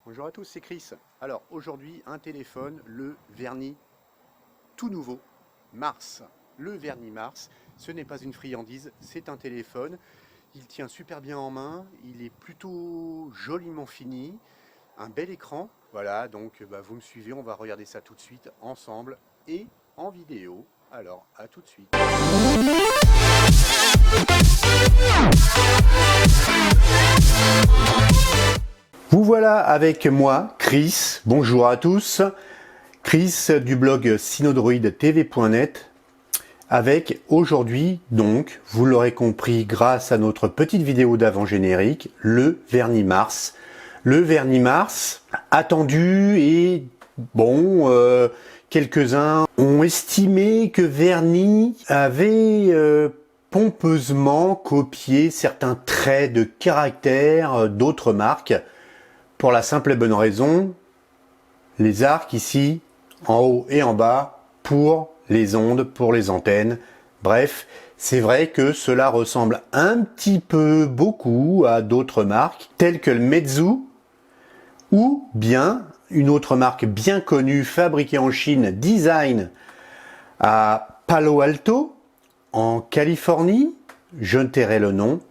Bonjour à tous, c'est Chris. Alors aujourd'hui, un téléphone, le vernis tout nouveau, Mars. Le vernis Mars, ce n'est pas une friandise, c'est un téléphone. Il tient super bien en main, il est plutôt joliment fini, un bel écran. Voilà, donc vous me suivez, on va regarder ça tout de suite ensemble et en vidéo. Alors, à tout de suite. Vous voilà avec moi, Chris. Bonjour à tous. Chris du blog synodroidtv.net avec aujourd'hui, donc, vous l'aurez compris grâce à notre petite vidéo d'avant-générique, le vernis Mars. Le vernis Mars, attendu et bon, quelques-uns ont estimé que Vernis avait pompeusement copié certains traits de caractère d'autres marques. Pour la simple et bonne raison, les arcs ici, en haut et en bas, pour les ondes, pour les antennes. Bref, c'est vrai que cela ressemble un petit peu beaucoup à d'autres marques, telles que le Meizu, ou bien une autre marque bien connue, fabriquée en Chine, design à Palo Alto, en Californie, je ne tairai le nom.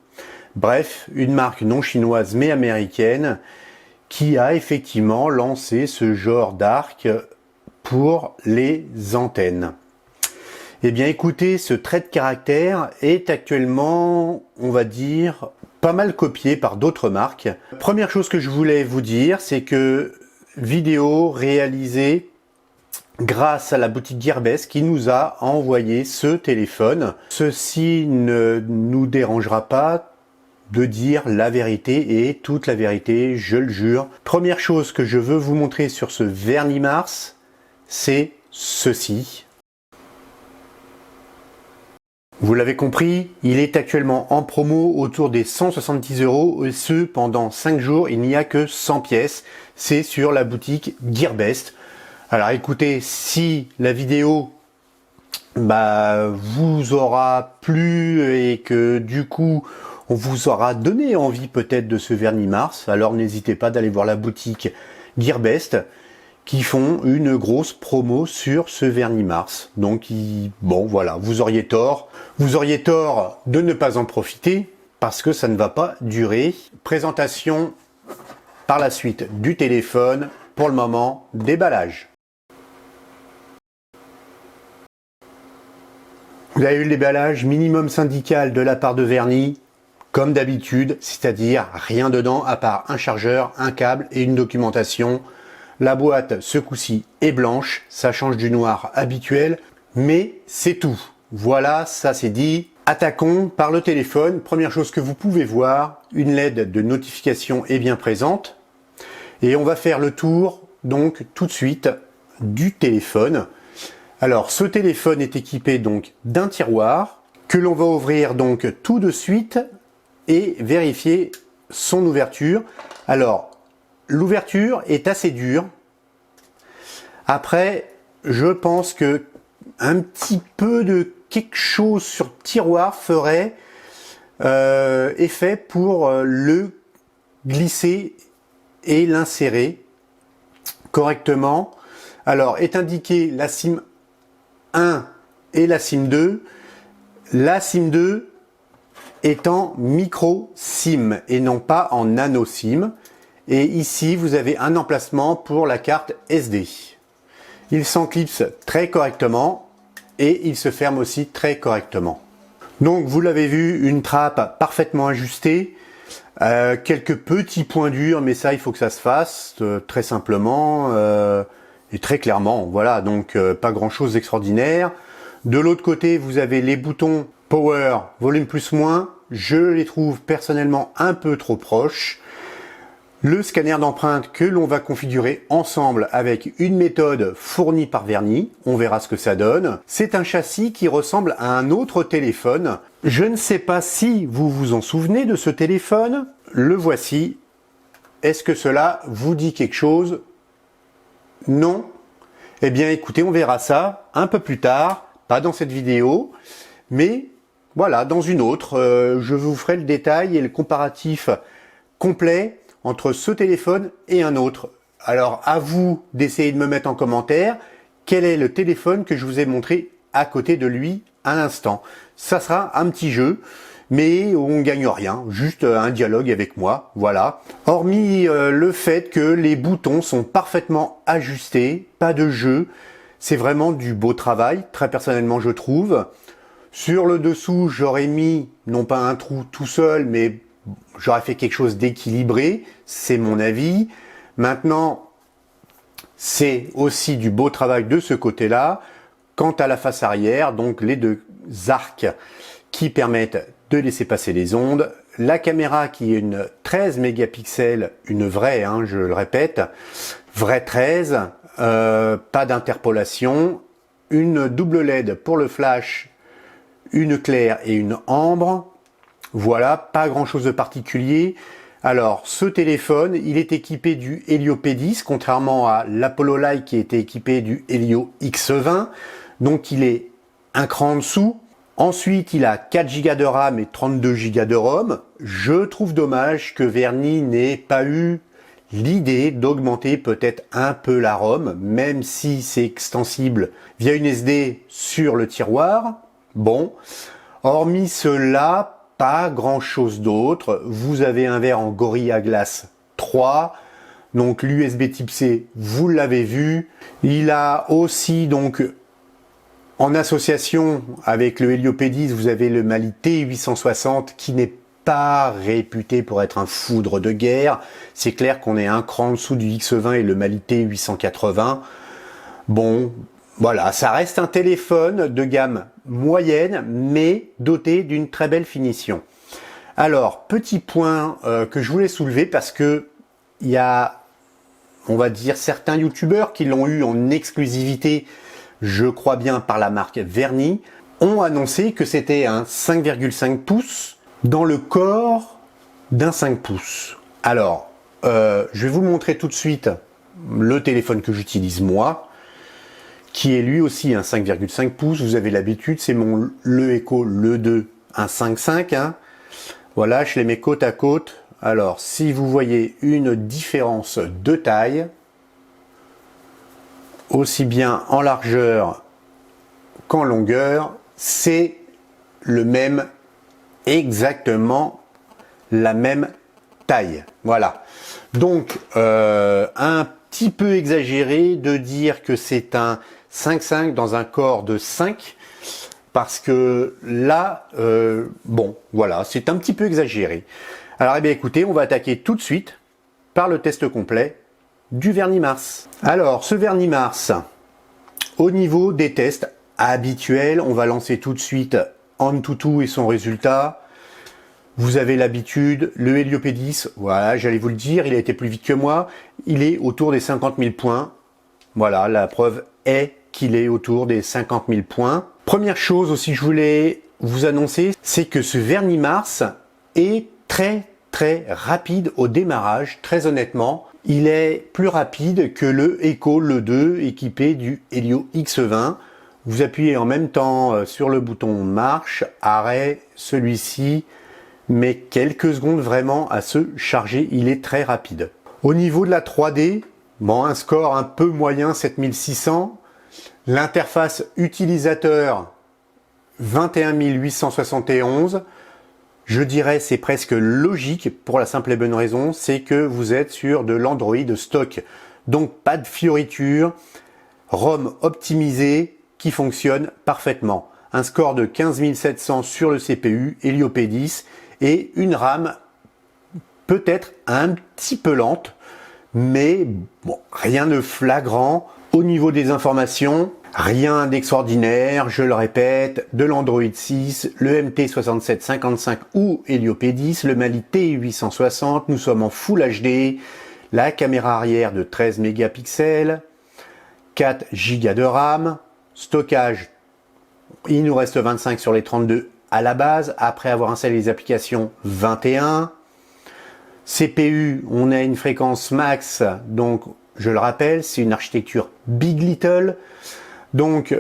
Bref, une marque non chinoise mais américaine, qui a effectivement lancé ce genre d'arc pour les antennes. Eh bien écoutez, ce trait de caractère est actuellement, on va dire, pas mal copié par d'autres marques. Première chose que je voulais vous dire, c'est que vidéo réalisée grâce à la boutique Gearbest qui nous a envoyé ce téléphone. Ceci ne nous dérangera pas de dire la vérité et toute la vérité, je le jure. Première chose que je veux vous montrer sur ce vernis Mars, c'est ceci. Vous l'avez compris, il est actuellement en promo autour des 170 € et ce pendant 5 jours, il n'y a que 100 pièces. C'est sur la boutique Gearbest. Alors écoutez, si la vidéo vous aura plu et que du coup on vous aura donné envie peut-être de ce vernis Mars, alors n'hésitez pas d'aller voir la boutique Gearbest qui font une grosse promo sur ce vernis Mars. Donc bon voilà, vous auriez tort de ne pas en profiter parce que ça ne va pas durer. Présentation par la suite du téléphone, pour le moment déballage. Vous avez eu le déballage minimum syndical de la part de Vernis, comme d'habitude, c'est-à-dire rien dedans à part un chargeur, un câble et une documentation. La boîte, ce coup-ci, est blanche, ça change du noir habituel, mais c'est tout. Voilà, ça c'est dit. Attaquons par le téléphone. Première chose que vous pouvez voir, une LED de notification est bien présente. Et on va faire le tour, donc, tout de suite, du téléphone. Alors, ce téléphone est équipé donc d'un tiroir que l'on va ouvrir donc tout de suite et vérifier son ouverture. Alors, l'ouverture est assez dure. Après, je pense que un petit peu de quelque chose sur le tiroir ferait effet pour le glisser et l'insérer correctement. Alors, est indiqué la SIM 1 et la SIM 2. La SIM 2 est en micro SIM et non pas en nano SIM. Et ici, vous avez un emplacement pour la carte SD. Il s'enclipse très correctement et il se ferme aussi très correctement. Donc, vous l'avez vu, une trappe parfaitement ajustée. Quelques petits points durs, mais ça, il faut que ça se fasse très simplement et très clairement. Voilà, donc pas grand-chose d'extraordinaire. De l'autre côté, vous avez les boutons Power, volume plus moins. Je les trouve personnellement un peu trop proches. Le scanner d'empreinte que l'on va configurer ensemble avec une méthode fournie par Vernis. On verra ce que ça donne. C'est un châssis qui ressemble à un autre téléphone. Je ne sais pas si vous vous en souvenez de ce téléphone. Le voici. Est-ce que cela vous dit quelque chose? Non? Eh bien écoutez, on verra ça un peu plus tard. Pas dans cette vidéo, mais voilà, dans une autre. Je vous ferai le détail et le comparatif complet entre ce téléphone et un autre. Alors à vous d'essayer de me mettre en commentaire quel est le téléphone que je vous ai montré à côté de lui à l'instant. Ça sera un petit jeu, mais on gagne rien, juste un dialogue avec moi, voilà. Hormis le fait que les boutons sont parfaitement ajustés, pas de jeu, c'est vraiment du beau travail, très personnellement je trouve. Sur le dessous, j'aurais mis, non pas un trou tout seul, mais j'aurais fait quelque chose d'équilibré, c'est mon avis. Maintenant, c'est aussi du beau travail de ce côté-là. Quant à la face arrière, donc les deux arcs qui permettent de laisser passer les ondes, la caméra qui est une 13 mégapixels, une vraie, hein, je le répète, vraie 13, pas d'interpolation, une double LED pour le flash, une claire et une ambre. Voilà, pas grand chose de particulier. Alors, ce téléphone, il est équipé du Helio P10, contrairement à l'Apollo Light qui était équipé du Helio X20. Donc, il est un cran en dessous. Ensuite, il a 4 Go de RAM et 32 Go de ROM. Je trouve dommage que Verny n'ait pas eu l'idée d'augmenter peut-être un peu la ROM, même si c'est extensible via une SD sur le tiroir. Bon, hormis cela, pas grand chose d'autre. Vous avez un verre en Gorilla Glass 3, donc l'USB type C, vous l'avez vu. Il a aussi donc en association avec le Helio P10, vous avez le Mali T860 qui n'est pas réputé pour être un foudre de guerre. C'est clair qu'on est un cran en dessous du X20 et le Mali T880. Bon, voilà, ça reste un téléphone de gamme moyenne, mais doté d'une très belle finition. Alors, petit point que je voulais soulever parce que il y a, on va dire, certains youtubeurs qui l'ont eu en exclusivité, je crois bien par la marque Verny, ont annoncé que c'était un 5,5 pouces dans le corps d'un 5 pouces. Alors, je vais vous montrer tout de suite le téléphone que j'utilise moi, qui est lui aussi un 5,5 pouces. Vous avez l'habitude, c'est mon Le Echo Le 2, un 5,5. Hein. Voilà, je les mets côte à côte. Alors, si vous voyez une différence de taille, aussi bien en largeur qu'en longueur, c'est le même, exactement la même taille. Voilà. Donc, un petit peu exagéré de dire que c'est un 5,5 dans un corps de 5, parce que là, bon, voilà, c'est un petit peu exagéré. Alors, eh bien, écoutez, on va attaquer tout de suite par le test complet du Verny Mars. Alors, ce Verny Mars, au niveau des tests habituels, on va lancer tout de suite Antutu et son résultat. Vous avez l'habitude, le Helio P10, voilà, j'allais vous le dire, il a été plus vite que moi, il est autour des 50 000 points. Voilà, la preuve est qu'il est autour des 50 000 points. Première chose aussi que je voulais vous annoncer, c'est que ce Verny Mars est très rapide au démarrage, très honnêtement. Il est plus rapide que le Echo Le 2 équipé du Helio X20. Vous appuyez en même temps sur le bouton marche, arrêt, celui-ci met quelques secondes vraiment à se charger, il est très rapide. Au niveau de la 3D, bon, un score un peu moyen, 7600. L'interface utilisateur, 21 871. Je dirais c'est presque logique pour la simple et bonne raison, c'est que vous êtes sur de l'Android stock. Donc pas de fioritures, ROM optimisé qui fonctionne parfaitement. Un score de 15 700 sur le CPU, Helio P10 et une RAM peut-être un petit peu lente, mais bon, rien de flagrant. Au niveau des informations, rien d'extraordinaire, je le répète, de l'Android 6, le MT6755 ou Helio P10, le Mali T860, nous sommes en Full HD, la caméra arrière de 13 mégapixels, 4 Go de RAM, stockage, il nous reste 25 sur les 32 à la base, après avoir installé les applications 21. CPU, on a une fréquence max, donc je le rappelle, c'est une architecture Big Little. Donc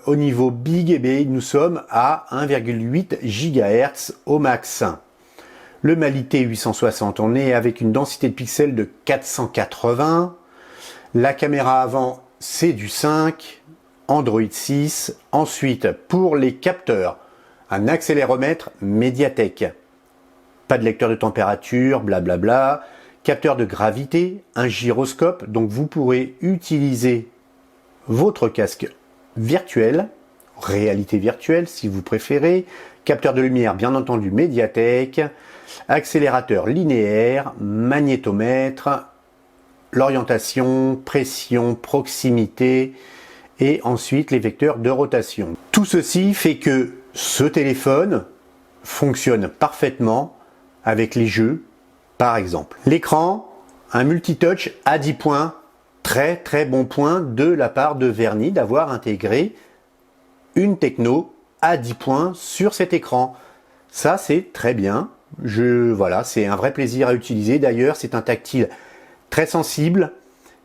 au niveau Big, eh bien, nous sommes à 1,8 GHz au max. Le Mali T860, on est avec une densité de pixels de 480. La caméra avant, c'est du 5. Android 6. Ensuite, pour les capteurs, un accéléromètre Mediatek. Pas de lecteur de température, blablabla. Capteur de gravité, un gyroscope. Donc vous pourrez utiliser votre casque virtuel, réalité virtuelle si vous préférez. Capteur de lumière, bien entendu, Mediatek. Accélérateur linéaire, magnétomètre, l'orientation, pression, proximité et ensuite les vecteurs de rotation. Tout ceci fait que ce téléphone fonctionne parfaitement avec les jeux, par exemple. L'écran, un multitouch à 10 points, très bon point de la part de Verny d'avoir intégré une techno à 10 points sur cet écran. Ça, c'est très bien. Voilà, c'est un vrai plaisir à utiliser. D'ailleurs, c'est un tactile très sensible.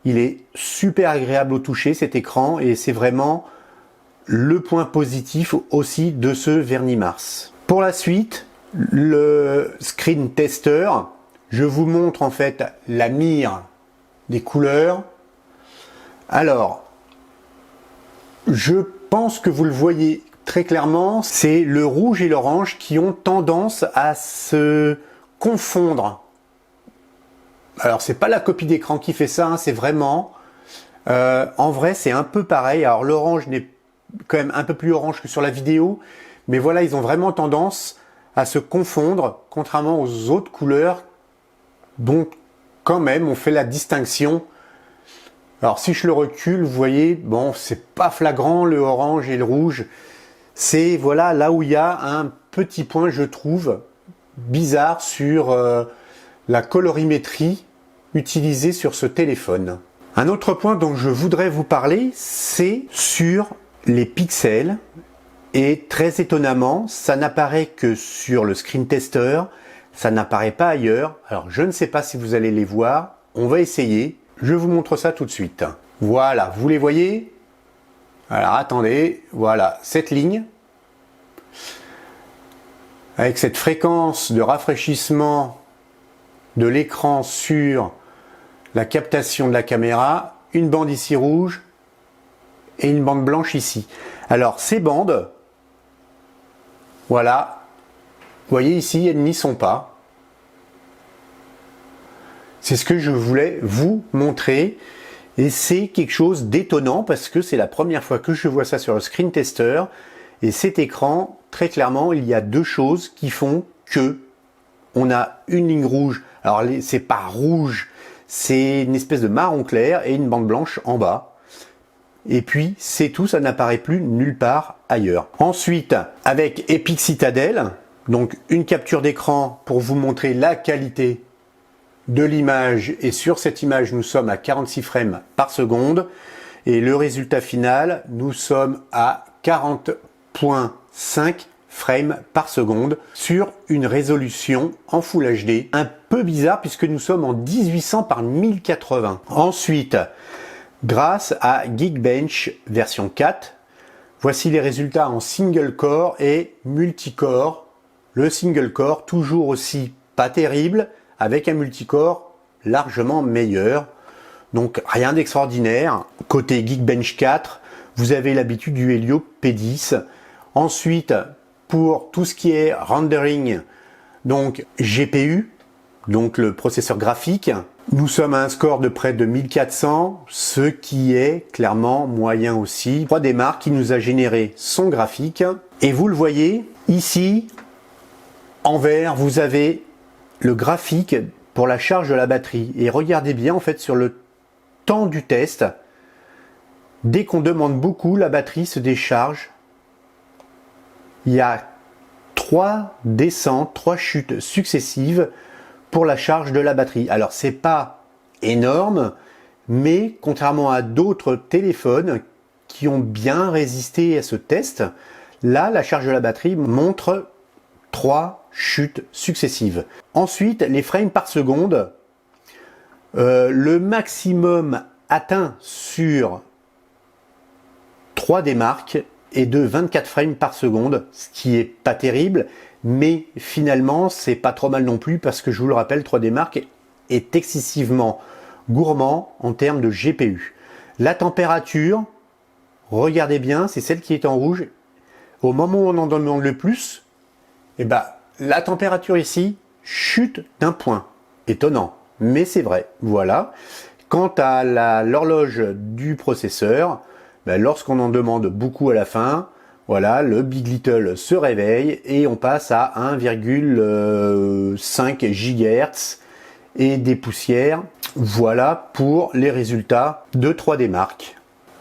Il est super agréable au toucher, cet écran, et c'est vraiment le point positif aussi de ce Verny Mars. Pour la suite, le screen tester, je vous montre en fait la mire des couleurs. Alors, je pense que vous le voyez très clairement, c'est le rouge et l'orange qui ont tendance à se confondre. Alors, c'est pas la copie d'écran qui fait ça, hein, c'est vraiment... en vrai, c'est un peu pareil. Alors, l'orange n'est quand même un peu plus orange que sur la vidéo, mais voilà, ils ont vraiment tendance à se confondre, contrairement aux autres couleurs, dont quand même on fait la distinction. Alors, si je le recule, vous voyez, bon, c'est pas flagrant, le orange et le rouge. C'est voilà là où il y a un petit point, je trouve, bizarre sur la colorimétrie utilisée sur ce téléphone. Un autre point dont je voudrais vous parler, c'est sur les pixels. Et très étonnamment, ça n'apparaît que sur le screen tester, ça n'apparaît pas ailleurs. Alors je ne sais pas si vous allez les voir, on va essayer. Je vous montre ça tout de suite. Voilà, vous les voyez? Alors attendez, voilà cette ligne avec cette fréquence de rafraîchissement de l'écran sur la captation de la caméra, une bande ici rouge et une bande blanche ici. Alors ces bandes, voilà, vous voyez ici, elles n'y sont pas. C'est ce que je voulais vous montrer. Et c'est quelque chose d'étonnant parce que c'est la première fois que je vois ça sur le screen tester. Et cet écran, très clairement, il y a deux choses qui font que on a une ligne rouge. Alors, c'est pas rouge, c'est une espèce de marron clair et une bande blanche en bas. Et puis, c'est tout, ça n'apparaît plus nulle part ailleurs. Ensuite, avec Epic Citadel, donc une capture d'écran pour vous montrer la qualité de l'image, et sur cette image nous sommes à 46 frames par seconde et le résultat final nous sommes à 40.5 frames par seconde sur une résolution en Full HD, un peu bizarre puisque nous sommes en 1800 par 1080. Ensuite, grâce à Geekbench version 4, voici les résultats en single core et multicore. Le single core toujours aussi pas terrible, avec un multicore largement meilleur. Donc rien d'extraordinaire. Côté Geekbench 4, vous avez l'habitude du Helio P10. Ensuite, pour tout ce qui est rendering, donc GPU, donc le processeur graphique, nous sommes à un score de près de 1400, ce qui est clairement moyen aussi. 3D Mark qui nous a généré son graphique. Et vous le voyez, ici, en vert, vous avez le graphique pour la charge de la batterie. Et regardez bien en fait sur le temps du test, dès qu'on demande beaucoup, la batterie se décharge. Il y a 3 descentes, 3 chutes successives pour la charge de la batterie. Alors c'est pas énorme, mais contrairement à d'autres téléphones qui ont bien résisté à ce test, là la charge de la batterie montre 3 chutes successives. Ensuite, les frames par seconde, le maximum atteint sur 3D Mark est de 24 frames par seconde, ce qui est pas terrible, mais finalement c'est pas trop mal non plus parce que je vous le rappelle, 3D Mark est excessivement gourmand en termes de GPU. La température, regardez bien, c'est celle qui est en rouge. Au moment où on en demande le plus, eh ben, la température ici chute d'un point. Étonnant, mais c'est vrai. Voilà. Quant à l'horloge du processeur, ben, lorsqu'on en demande beaucoup à la fin, voilà, le Big Little se réveille et on passe à 1,5 GHz et des poussières. Voilà pour les résultats de 3D Mark.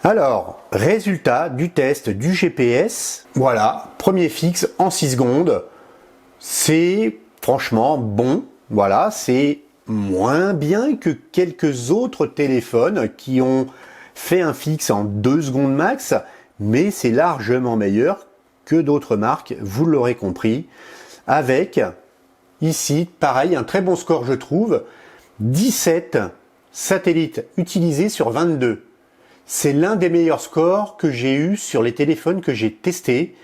Alors, résultat du test du GPS. Voilà, premier fixe en 6 secondes. C'est franchement bon. Voilà, c'est moins bien que quelques autres téléphones qui ont fait un fixe en 2 secondes max, mais c'est largement meilleur que d'autres marques, vous l'aurez compris, avec ici, pareil, un très bon score je trouve, 17 satellites utilisés sur 22. C'est l'un des meilleurs scores que j'ai eu sur les téléphones que j'ai testés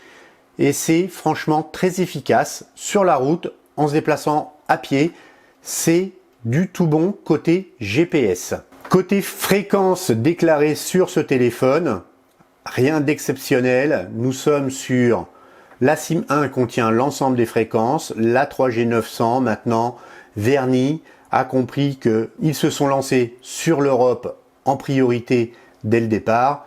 et c'est franchement très efficace sur la route, en se déplaçant à pied, c'est du tout bon côté GPS. Côté fréquence déclarée sur ce téléphone, rien d'exceptionnel, nous sommes sur la SIM1 contient l'ensemble des fréquences, la 3G 900 maintenant, Verny a compris qu'ils se sont lancés sur l'Europe en priorité dès le départ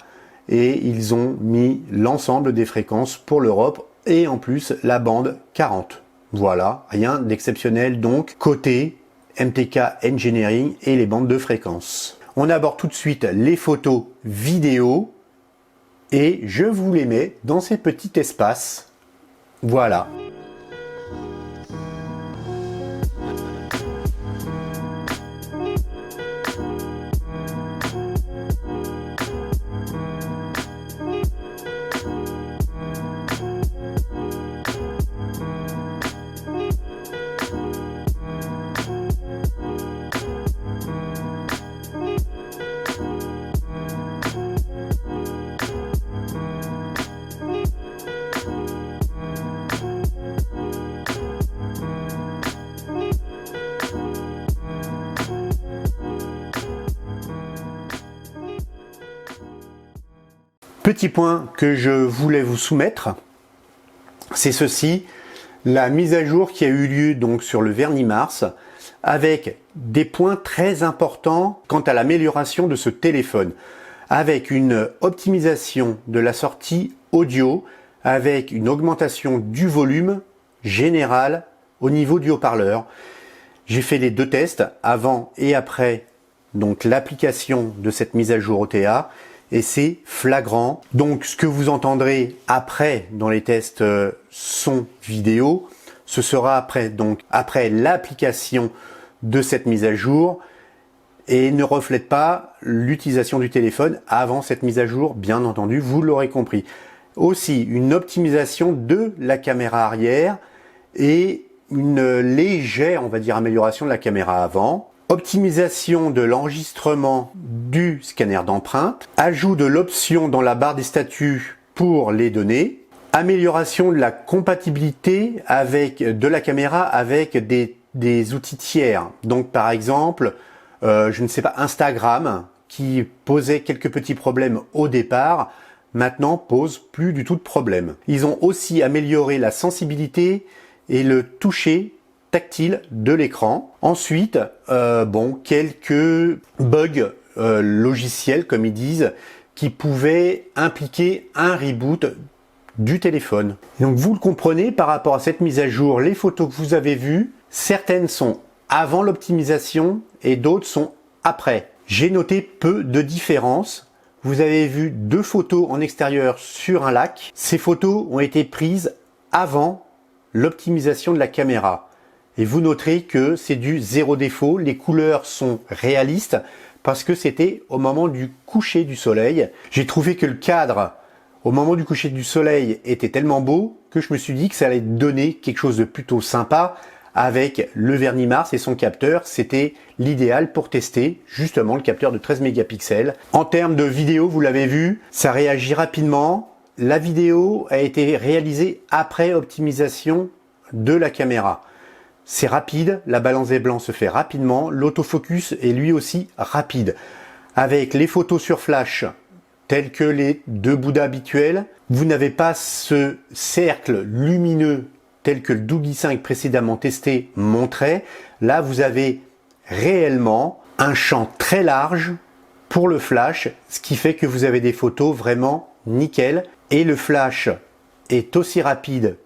et ils ont mis l'ensemble des fréquences pour l'Europe et en plus la bande 40. Voilà, rien d'exceptionnel donc côté MTK Engineering et les bandes de fréquences. On aborde tout de suite les photos vidéo et je vous les mets dans ces petits espaces. Voilà. Petit point que je voulais vous soumettre, c'est ceci, la mise à jour qui a eu lieu donc sur le Verny Mars, avec des points très importants quant à l'amélioration de ce téléphone, avec une optimisation de la sortie audio, avec une augmentation du volume général au niveau du haut-parleur. J'ai fait les deux tests, avant et après donc l'application de cette mise à jour OTA, et c'est flagrant. Donc ce que vous entendrez après dans les tests son vidéo, ce sera après l'application de cette mise à jour et ne reflète pas l'utilisation du téléphone avant cette mise à jour, bien entendu, vous l'aurez compris. Aussi une optimisation de la caméra arrière et une légère, on va dire, amélioration de la caméra avant. Optimisation de l'enregistrement du scanner d'empreinte, ajout de l'option dans la barre des statuts pour les données, amélioration de la compatibilité de la caméra avec des outils tiers. Donc par exemple, je ne sais pas, Instagram qui posait quelques petits problèmes au départ, maintenant pose plus du tout de problème. Ils ont aussi amélioré la sensibilité et le toucher tactile de l'écran. Ensuite, quelques bugs logiciels, comme ils disent, qui pouvaient impliquer un reboot du téléphone. Donc vous le comprenez, par rapport à cette mise à jour, les photos que vous avez vues, certaines sont avant l'optimisation et d'autres sont après. J'ai noté peu de différences. Vous avez vu 2 photos en extérieur sur un lac. Ces photos ont été prises avant l'optimisation de la caméra. Et vous noterez que c'est du zéro défaut, les couleurs sont réalistes parce que c'était au moment du coucher du soleil. J'ai trouvé que le cadre au moment du coucher du soleil était tellement beau que je me suis dit que ça allait donner quelque chose de plutôt sympa avec le Verny Mars et son capteur. C'était l'idéal pour tester justement le capteur de 13 mégapixels. En termes de vidéo, vous l'avez vu, ça réagit rapidement. la vidéo a été réalisée après optimisation de la caméra. C'est rapide, la balance des blancs se fait rapidement, l'autofocus est lui aussi rapide. Avec les photos sur flash, telles que les deux Bouddhas habituels, vous n'avez pas ce cercle lumineux tel que le Doogie 5 précédemment testé montrait. Là, vous avez réellement un champ très large pour le flash, ce qui fait que vous avez des photos vraiment nickel. Et le flash est aussi rapide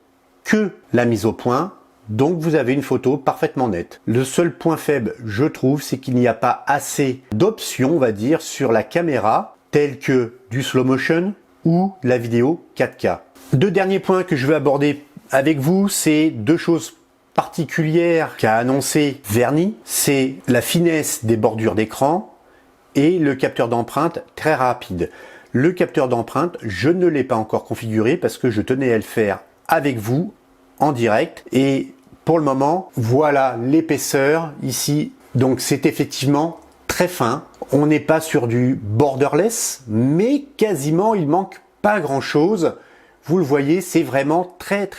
que la mise au point, donc vous avez une photo parfaitement nette. Le seul point faible, je trouve, c'est qu'il n'y a pas assez d'options, on va dire, sur la caméra, telles que du slow motion ou la vidéo 4K. Deux derniers points que je vais aborder avec vous, c'est deux choses particulières qu'a annoncé Verny, c'est la finesse des bordures d'écran et le capteur d'empreinte très rapide. Le capteur d'empreinte, je ne l'ai pas encore configuré parce que je tenais à le faire avec vous en direct. Et pour le moment, voilà l'épaisseur ici. Donc c'est effectivement très fin. On n'est pas sur du borderless, mais quasiment il manque pas grand chose. Vous le voyez, c'est vraiment très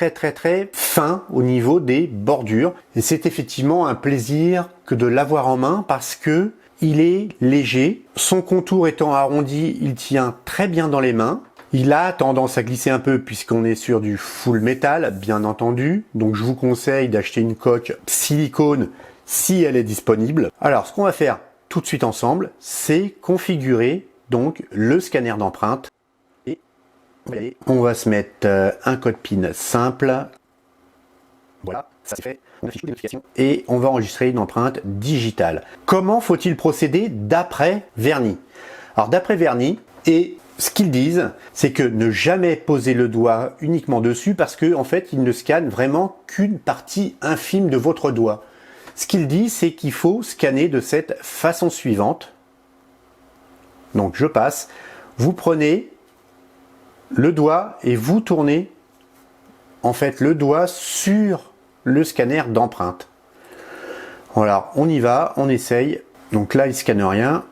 fin au niveau des bordures. Et c'est effectivement un plaisir que de l'avoir en main parce que il est léger. Son contour étant arrondi, il tient très bien dans les mains. Il a tendance à glisser un peu puisqu'on est sur du full métal, bien entendu. Donc je vous conseille d'acheter une coque silicone si elle est disponible. Alors ce qu'on va faire tout de suite ensemble, c'est configurer donc le scanner d'empreinte. Et on va se mettre un code PIN simple. Voilà, ça c'est fait. On affiche toutes les notifications et on va enregistrer une empreinte digitale. Comment faut-il procéder d'après Verny? Alors d'après Verny, et ce qu'ils disent, c'est que ne jamais poser le doigt uniquement dessus parce que en fait, il ne scanne vraiment qu'une partie infime de votre doigt. Ce qu'il dit, c'est qu'il faut scanner de cette façon suivante. Donc je passe. Vous prenez le doigt et vous tournez en fait le doigt sur le scanner d'empreinte. Voilà, on y va, on essaye. Donc là, il scanne rien.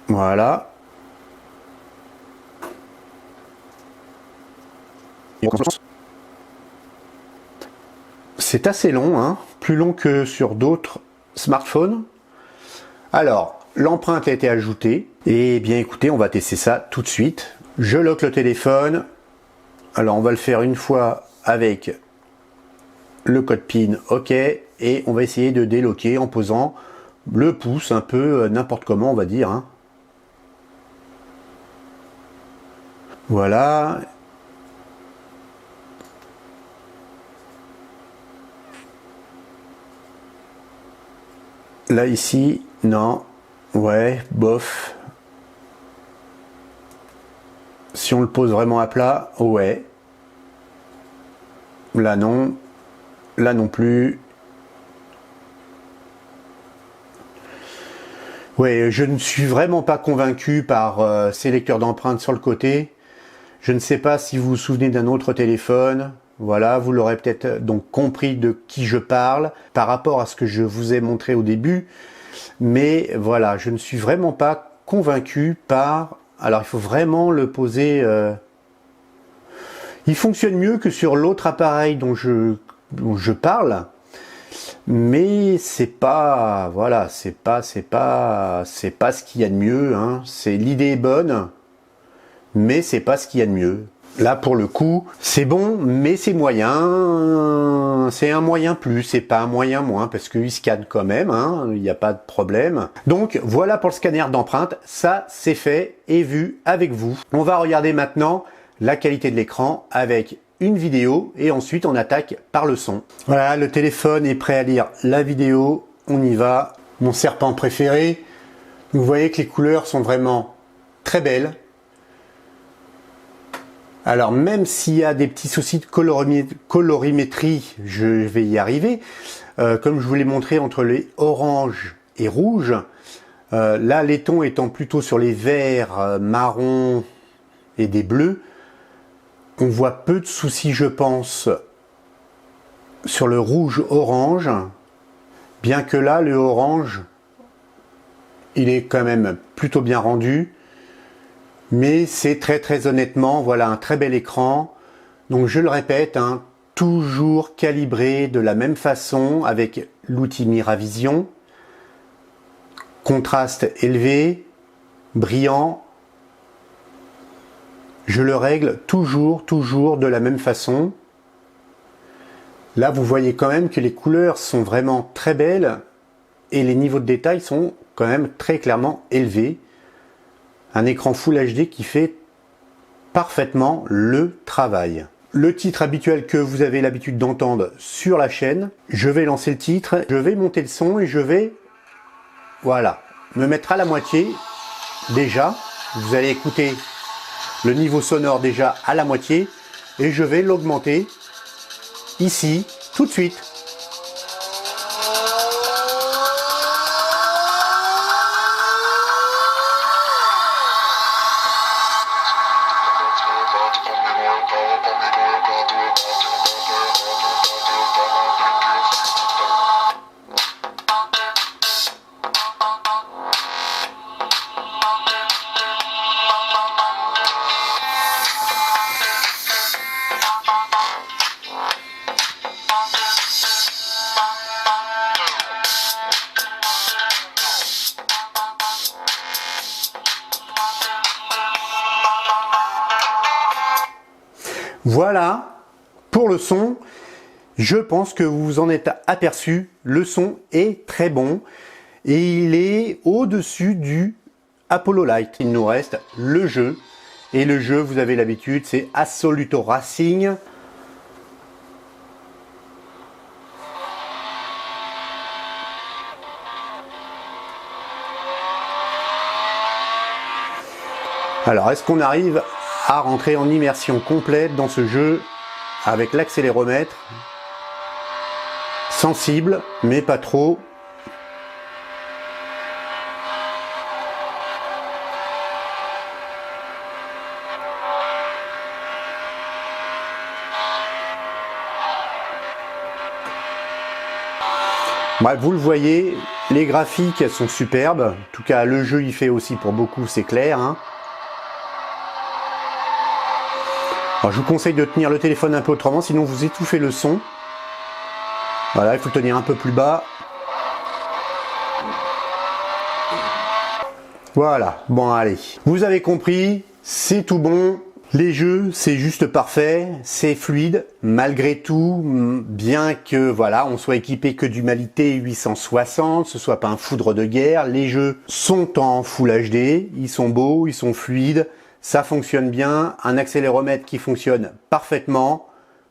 Voilà. C'est assez long, hein, plus long que sur d'autres smartphones. Alors, l'empreinte a été ajoutée. Et bien écoutez, on va tester ça tout de suite. Je lock le téléphone. Alors, on va le faire une fois avec le code PIN, OK, et on va essayer de déloquer en posant le pouce un peu n'importe comment, on va dire. Hein. Voilà. Là, ici, non. Ouais, bof. Si on le pose vraiment à plat, ouais. Là, non. Là non plus. Ouais, je ne suis vraiment pas convaincu par ces lecteurs d'empreintes sur le côté. Je ne sais pas si vous vous souvenez d'un autre téléphone. Voilà, vous l'aurez peut-être donc compris de qui je parle par rapport à ce que je vous ai montré au début. Mais voilà, je ne suis vraiment pas convaincu par... Alors, il faut vraiment le poser... Il fonctionne mieux que sur l'autre appareil dont je parle, mais c'est pas, voilà, c'est pas ce qu'il y a de mieux, hein. C'est, l'idée est bonne, mais c'est pas ce qu'il y a de mieux. Là, pour le coup, c'est bon, mais c'est moyen, c'est un moyen plus, c'est pas un moyen moins, parce qu'il scanne quand même, hein, il n'y a pas de problème. Donc, voilà pour le scanner d'empreinte, ça, c'est fait et vu avec vous. On va regarder maintenant la qualité de l'écran avec une vidéo et ensuite on attaque par le son. Voilà, le téléphone est prêt à lire la vidéo, on y va. Mon serpent préféré. Vous voyez que les couleurs sont vraiment très belles. Alors même s'il y a des petits soucis de colorimétrie, je vais y arriver. Comme je vous l'ai montré entre les oranges et rouges, là les tons étant plutôt sur les verts, marrons et des bleus, on voit peu de soucis, je pense, sur le rouge-orange, bien que là, le orange, il est quand même plutôt bien rendu. Mais c'est très honnêtement, voilà un très bel écran. Donc je le répète, hein, toujours calibré de la même façon avec l'outil Miravision. Contraste élevé, brillant. Je le règle toujours de la même façon. Là, vous voyez quand même que les couleurs sont vraiment très belles et les niveaux de détail sont quand même très clairement élevés. Un écran Full HD qui fait parfaitement le travail. Le titre habituel que vous avez l'habitude d'entendre sur la chaîne. Je vais lancer le titre, je vais monter le son et je vais, voilà, me mettre à la moitié déjà. Vous allez écouter le niveau sonore déjà à la moitié et je vais l'augmenter ici tout de suite. Voilà pour le son. Je pense que vous vous en êtes aperçu. Le son est très bon et il est au-dessus du Apollo Light. Il nous reste le jeu. Et le jeu, vous avez l'habitude, c'est Assoluto Racing. Alors, est-ce qu'on arrive à rentrer en immersion complète dans ce jeu avec l'accéléromètre? Sensible, mais pas trop. Bref, vous le voyez, les graphiques sont superbes. En tout cas, le jeu il fait aussi pour beaucoup, c'est clair, hein. Alors, je vous conseille de tenir le téléphone un peu autrement, sinon vous étouffez le son. Voilà, il faut le tenir un peu plus bas. Voilà, bon allez. Vous avez compris, c'est tout bon. Les jeux, c'est juste parfait, c'est fluide, malgré tout, bien que voilà, on soit équipé que du Mali T860, ce soit pas un foudre de guerre, les jeux sont en Full HD, ils sont beaux, ils sont fluides, ça fonctionne bien, un accéléromètre qui fonctionne parfaitement,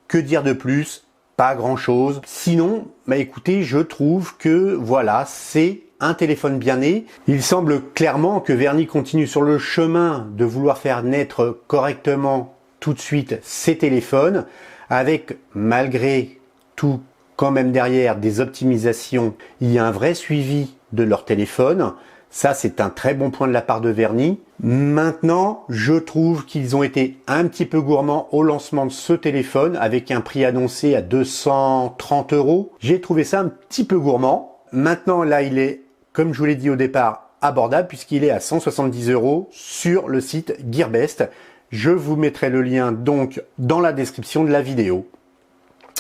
que dire de plus? Pas grand chose. Sinon, bah écoutez, je trouve que voilà, c'est un téléphone bien né. Il semble clairement que Verny continue sur le chemin de vouloir faire naître correctement tout de suite ses téléphones, avec malgré tout quand même derrière des optimisations. Il y a un vrai suivi de leur téléphone. Ça, c'est un très bon point de la part de Verny. Maintenant, je trouve qu'ils ont été un petit peu gourmands au lancement de ce téléphone avec un prix annoncé à 230 €. J'ai trouvé ça un petit peu gourmand. Maintenant, là, il est, comme je vous l'ai dit au départ, abordable puisqu'il est à 170 € sur le site Gearbest. Je vous mettrai le lien donc dans la description de la vidéo.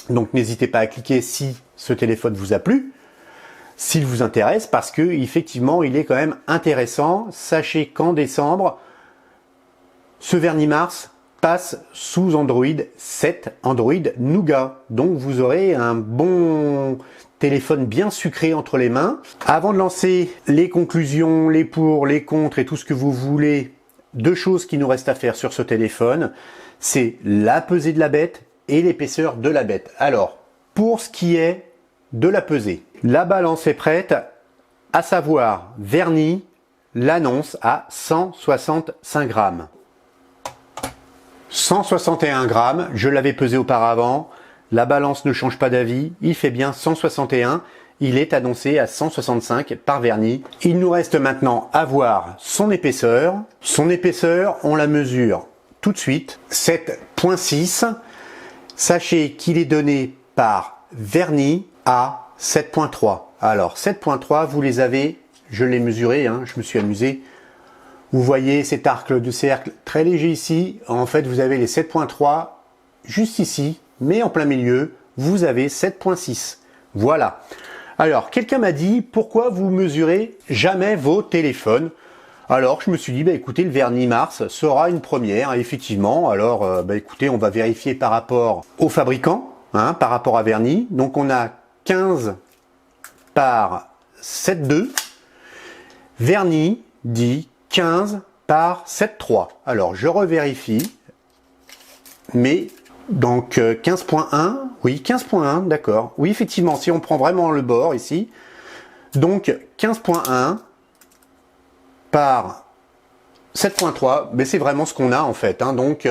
Donc, n'hésitez pas à cliquer si ce téléphone vous a plu. S'il vous intéresse, parce que effectivement il est quand même intéressant. Sachez qu'en décembre, ce Verny Mars passe sous Android 7, Android Nougat. Donc vous aurez un bon téléphone bien sucré entre les mains. Avant de lancer les conclusions, les pour, les contre et tout ce que vous voulez, deux choses qui nous restent à faire sur ce téléphone, c'est la pesée de la bête et l'épaisseur de la bête. Alors, pour ce qui est de la pesée, la balance est prête, à savoir Verny l'annonce à 165 grammes. 161 grammes, je l'avais pesé auparavant, la balance ne change pas d'avis, il fait bien 161, il est annoncé à 165 par Verny. Il nous reste maintenant à voir son épaisseur. Son épaisseur, on la mesure tout de suite, 7,6. Sachez qu'il est donné par Verny à 7,3. Alors 7,3, vous les avez, je l'ai mesuré, hein, je me suis amusé. Vous voyez cet arc de cercle très léger ici. En fait, vous avez les 7.3 juste ici, mais en plein milieu, vous avez 7.6. Voilà. Alors, quelqu'un m'a dit, pourquoi vous mesurez jamais vos téléphones? Alors, je me suis dit, bah, écoutez, le vernis Mars sera une première, effectivement. Alors, écoutez, on va vérifier par rapport au fabricant, hein, par rapport à vernis. Donc, on a 15 par 7,2. Vernis dit 15 par 7,3. Alors, je revérifie. Mais, donc, 15.1. Oui, 15.1, d'accord. Oui, effectivement, si on prend vraiment le bord ici. Donc, 15.1 par 7.3, mais c'est vraiment ce qu'on a en fait. Hein. Donc,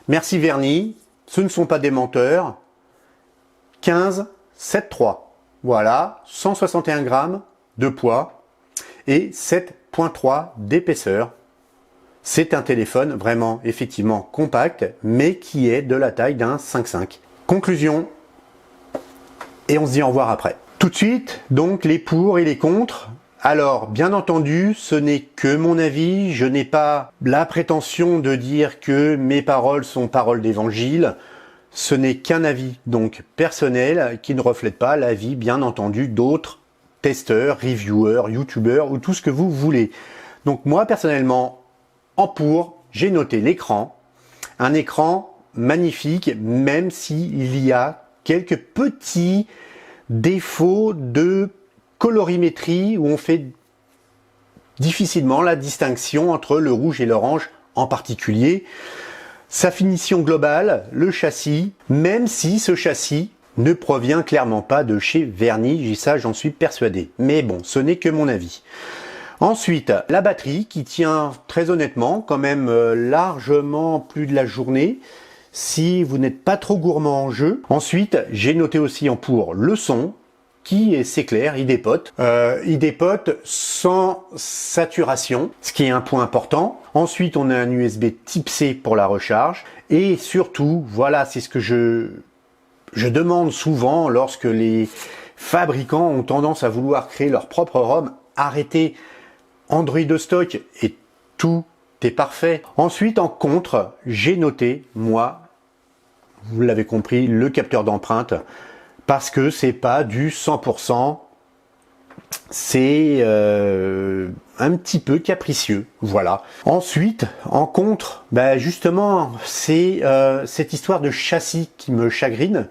merci Vernis, ce ne sont pas des menteurs. 15, 7.3. Voilà, 161 grammes de poids et 7.3 d'épaisseur. C'est un téléphone vraiment, effectivement, compact, mais qui est de la taille d'un 5.5. Conclusion, et on se dit au revoir après. Tout de suite, donc, les pour et les contre. Alors, bien entendu, ce n'est que mon avis, je n'ai pas la prétention de dire que mes paroles sont paroles d'évangile, ce n'est qu'un avis donc personnel qui ne reflète pas l'avis, bien entendu, d'autres testeurs, reviewers, youtubeurs ou tout ce que vous voulez. Donc moi, personnellement, en pour, j'ai noté l'écran, un écran magnifique, même s'il y a quelques petits défauts de colorimétrie où on fait difficilement la distinction entre le rouge et l'orange en particulier. Sa finition globale, le châssis, même si ce châssis ne provient clairement pas de chez Vernis, ça j'en suis persuadé. Mais bon, ce n'est que mon avis. Ensuite, la batterie qui tient très honnêtement quand même largement plus de la journée si vous n'êtes pas trop gourmand en jeu. Ensuite, j'ai noté aussi en pour le son, qui, c'est clair, il dépote. Il dépote sans saturation, ce qui est un point important. Ensuite, on a un USB type C pour la recharge. Et surtout, voilà, c'est ce que je demande souvent lorsque les fabricants ont tendance à vouloir créer leur propre ROM. Arrêtez Android de stock et tout est parfait. Ensuite, en contre, j'ai noté, moi, vous l'avez compris, le capteur d'empreinte. Parce que c'est pas du 100%, c'est un petit peu capricieux, voilà. Ensuite, en contre, justement, c'est cette histoire de châssis qui me chagrine.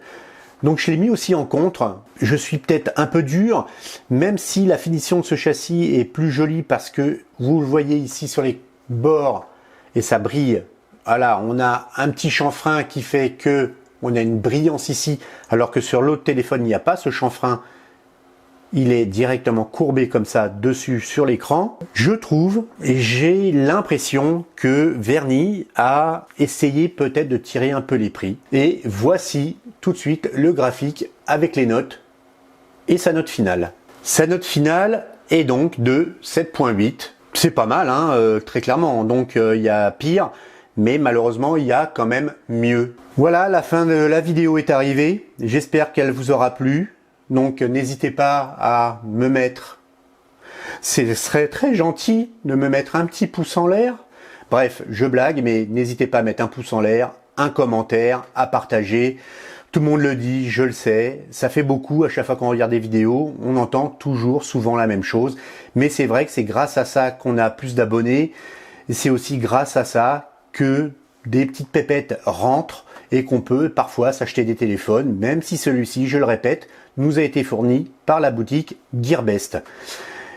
Donc je l'ai mis aussi en contre. Je suis peut-être un peu dur, même si la finition de ce châssis est plus jolie parce que vous le voyez ici sur les bords et ça brille. Voilà, on a un petit chanfrein qui fait que on a une brillance ici, alors que sur l'autre téléphone, il n'y a pas ce chanfrein. Il est directement courbé comme ça dessus sur l'écran. Je trouve et j'ai l'impression que Vernis a essayé peut-être de tirer un peu les prix. Et voici tout de suite le graphique avec les notes et sa note finale. Sa note finale est donc de 7.8. C'est pas mal, hein, très clairement. Donc il y a pire. Mais malheureusement, il y a quand même mieux. Voilà, la fin de la vidéo est arrivée. J'espère qu'elle vous aura plu. Donc, n'hésitez pas à me mettre... Ce serait très gentil de me mettre un petit pouce en l'air. Bref, je blague, mais n'hésitez pas à mettre un pouce en l'air, un commentaire, à partager. Tout le monde le dit, je le sais. Ça fait beaucoup à chaque fois qu'on regarde des vidéos. On entend toujours, souvent la même chose. Mais c'est vrai que c'est grâce à ça qu'on a plus d'abonnés. Et c'est aussi grâce à ça que des petites pépettes rentrent et qu'on peut parfois s'acheter des téléphones, même si celui-ci, je le répète, nous a été fourni par la boutique Gearbest.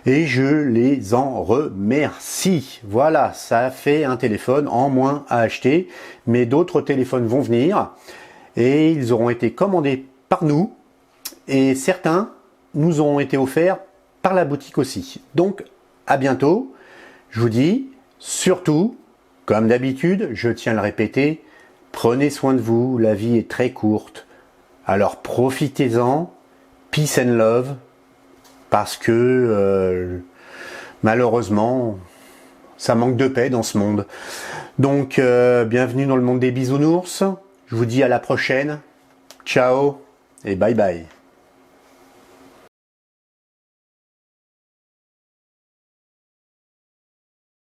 Et je les en remercie. Voilà, ça fait un téléphone en moins à acheter, mais d'autres téléphones vont venir et ils auront été commandés par nous et certains nous ont été offerts par la boutique aussi. Donc, à bientôt. Je vous dis, surtout, comme d'habitude, je tiens à le répéter, prenez soin de vous, la vie est très courte. Alors profitez-en, peace and love, parce que malheureusement, ça manque de paix dans ce monde. Donc, bienvenue dans le monde des bisounours. Je vous dis à la prochaine. Ciao et bye bye.